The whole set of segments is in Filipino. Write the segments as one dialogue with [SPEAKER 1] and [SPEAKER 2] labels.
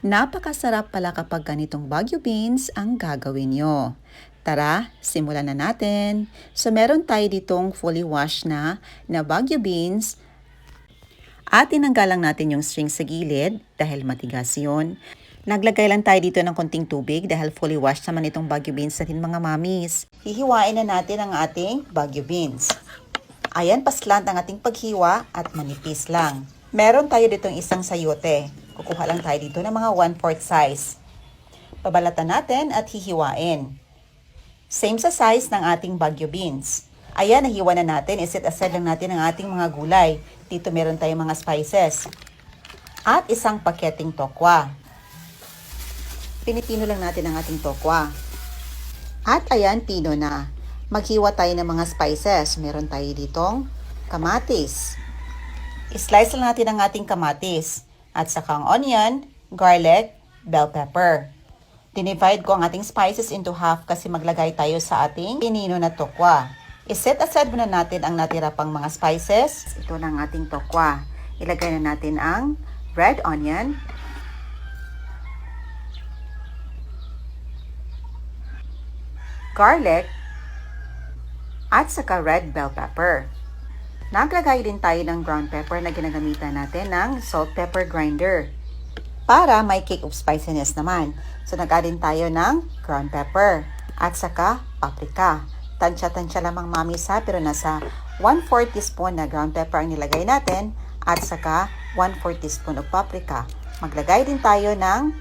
[SPEAKER 1] Napakasarap pala kapag ganitong Baguio beans ang gagawin nyo. Tara, simulan na natin. So meron tayo ditong fully washed na Baguio beans at tinanggalan natin yung string sa gilid dahil matigas yun. Naglagay lang tayo dito ng konting tubig dahil fully washed naman itong Baguio beans natin mga mamis. Hihiwain na natin ang ating Baguio beans. Ayan, paslant ang ating paghiwa at manipis lang. Meron tayo ditong isang sayote. Kukuha lang tayo dito ng mga 1/4 size. Babalatan natin at hihiwain. Same sa size ng ating Baguio beans. Ayan, nahiwa na natin. Iset aside lang natin ang ating mga gulay. Dito meron tayong mga spices. At isang paketing tokwa. Pinipino lang natin ang ating tokwa. At ayan, pino na. Maghiwa tayo ng mga spices. Meron tayo ditong kamatis. I-slice lang natin ang ating kamatis. At saka ang onion, garlic, bell pepper. Dinivide ko ang ating spices into half kasi maglagay tayo sa ating pinino na tokwa. I-set aside muna natin ang natira pang mga spices. Ito na ang ating tokwa. Ilagay na natin ang red onion, garlic, at saka red bell pepper. Naglagay din tayo ng ground pepper na ginagamitan natin ng salt pepper grinder para may kick of spiciness naman. So nag-add din tayo ng ground pepper at saka paprika. Tansya-tansya lamang mamis ha, pero nasa 1/4 teaspoon na ground pepper ang nilagay natin at saka 1/4 teaspoon of paprika. Maglagay din tayo ng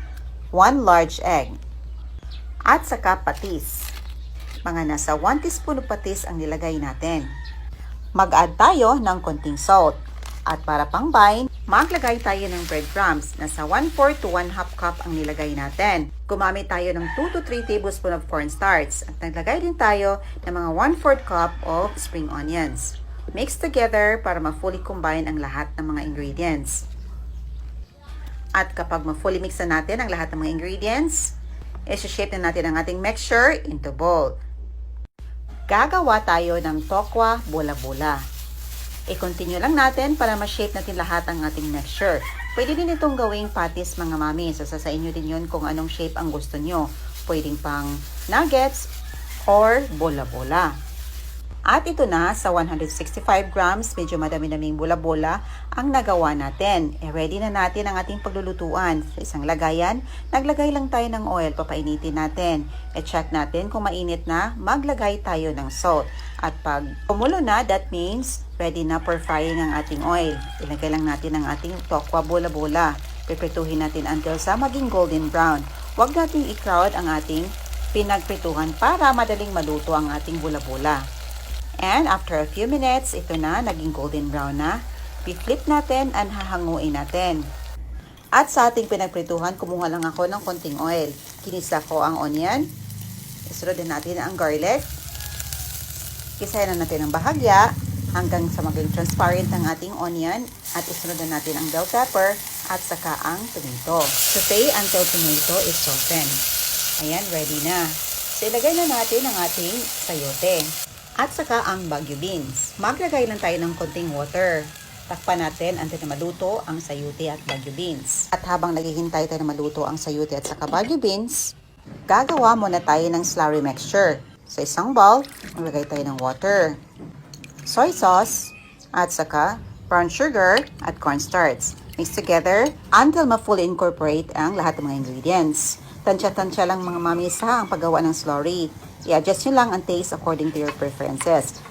[SPEAKER 1] 1 large egg at saka patis. Mga nasa 1 teaspoon of patis ang nilagay natin. Mag-add tayo ng konting salt. At para pang bind, maglagay tayo ng breadcrumbs. Nasa 1/4 to 1/2 cup ang nilagay natin. Gumamit tayo ng 2 to 3 tablespoon of cornstarch. At naglagay din tayo ng mga 1/4 cup of spring onions. Mix together para ma-fully combine ang lahat ng mga ingredients. At kapag ma-fully mix na natin ang lahat ng mga ingredients, i-shape na natin ang ating mixture into bowl. Gagawa tayo ng tokwa bola-bola. I-continue lang natin para ma-shape natin lahat ang ating mixture. Pwede din itong gawing patis mga mami. So sa inyo din yun kung anong shape ang gusto nyo. Pwedeng pang nuggets or bola-bola. At ito na sa 165 grams, medyo madami-daming bola-bola ang nagawa natin. Ready na natin ang ating paglulutuan. Sa isang lagayan, naglagay lang tayo ng oil, papainitin natin. Check natin kung mainit na, maglagay tayo ng salt. At pag kumulo na, that means ready na for frying ang ating oil. Ilagay lang natin ang ating tokwa bola-bola. Piprituhin natin until sa maging golden brown. Huwag natin i-crowd ang ating pinagprituhan para madaling maluto ang ating bola-bola. And after a few minutes, ito na, naging golden brown na. I-flip natin and hahanguin natin. At sa ating pinagprituhan, kumuha lang ako ng konting oil. Kinisa ko ang onion. Isunod din natin ang garlic. Kisayan na natin ang bahagya hanggang sa maging transparent ang ating onion. At isunod na natin ang bell pepper at saka ang tomato. Saute until tomato is softened. Ayan, ready na. So ilagay na natin ang ating sayote. At saka ang Baguio beans. Maglagay lang tayo ng konting water. Takpan natin until na maluto ang sayote at Baguio beans. At habang naghihintay tayo na maluto ang sayote at saka Baguio beans, gagawa muna tayo ng slurry mixture. Sa isang bowl, maglagay tayo ng water, soy sauce, at saka brown sugar at cornstarch. Mix together until ma-fully incorporate ang lahat ng mga ingredients. Tansya-tansya lang mga mamis ha ang paggawa ng slurry. I-adjust nyo lang ang taste according to your preferences.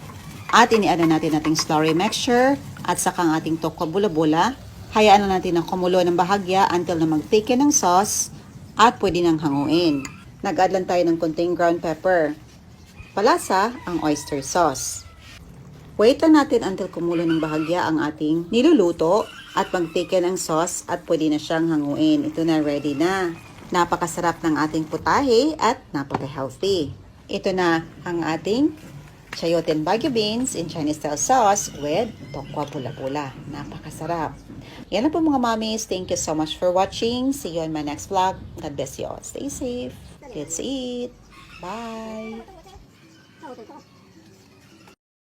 [SPEAKER 1] At iniano natin ating slurry mixture at saka ang ating tokwa bola-bola. Hayaan lang natin ang kumulo ng bahagya until na mag-thicken ng sauce at pwede nang hanguin. Nag-add lang tayo ng konting ground pepper. Palasa ang oyster sauce. Wait lang natin until kumulo ng bahagya ang ating niluluto at mag-thicken ang sauce at pwede na siyang hanguin. Ito na, ready na. Napakasarap ng ating putahe at napaka-healthy. Ito na ang ating chayote and Baguio beans in Chinese style sauce with tokwa bola-bola. Napakasarap. Yan lang po mga mommies. Thank you so much for watching. See you on my next vlog. God bless you all. Stay safe. Let's eat. Bye.